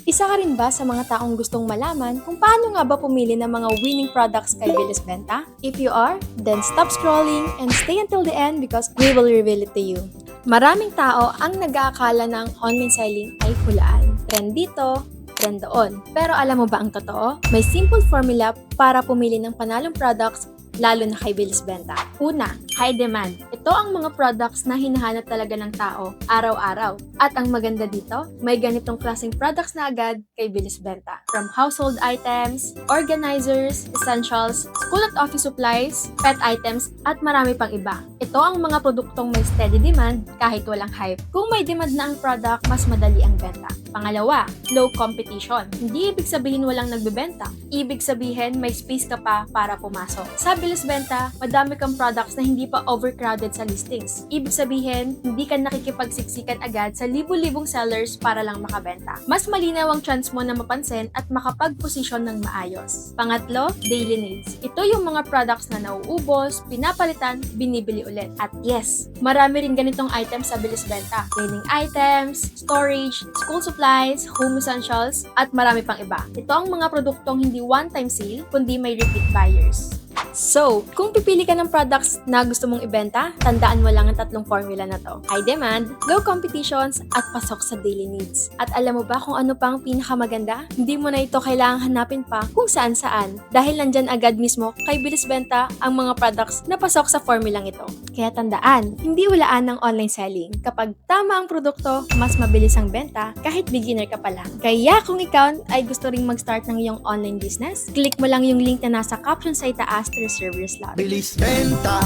Isa ka rin ba sa mga taong gustong malaman kung paano nga ba pumili ng mga winning products kay Bilis Benta? If you are, then stop scrolling and stay until the end because we will reveal it to you. Maraming tao ang nag-aakala ng online selling ay hulaan. Trend dito, trend doon. Pero alam mo ba ang totoo? May simple formula para pumili ng panalong products lalo na kay Bilis Benta. Una, high demand. Ito ang mga products na hinahanap talaga ng tao araw-araw. At ang maganda dito, may ganitong klaseng products na agad kay Bilis Benta. From household items, organizers, essentials, school at office supplies, pet items, at marami pang iba. Ito ang mga produktong may steady demand kahit walang hype. Kung may demand na ang product, mas madali ang benta. Pangalawa, low competition. Hindi ibig sabihin walang nagbebenta. Ibig sabihin may space ka pa para pumasok. Sa Bilis Benta, madami kang products na hindi pa overcrowded sa listings. Ibig sabihin, hindi ka nakikipagsiksikan agad sa libu-libong sellers para lang makabenta. Mas malinaw ang chance mo na mapansin at makapag-posisyon ng maayos. Pangatlo, daily needs. Ito yung mga products na nauubos, pinapalitan, binibili ulit. At yes, marami rin ganitong items sa Bilis Benta. Cleaning items, storage, school supplies, home essentials, at marami pang iba. Ito ang mga produktong hindi one-time sale, kundi may repeat buyers. So, kung pipili ka ng products na gusto mong ibenta, tandaan mo lang ang tatlong formula na to. High demand, low competitions, at pasok sa daily needs. At alam mo ba kung ano pang pinakamaganda? Hindi mo na ito kailangang hanapin pa kung saan-saan. Dahil nandyan agad mismo kay Bilis Benta ang mga products na pasok sa formulang ito. Kaya tandaan, hindi walaan ng online selling. Kapag tama ang produkto, mas mabilis ang benta kahit beginner ka pa lang. Kaya kung ikaw ay gusto ring mag-start ng iyong online business, click mo lang yung link na nasa caption sa itaas to reserve your slot. Bilis benta,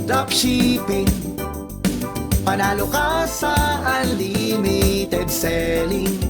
dropshipping, panalo ka sa unlimited selling.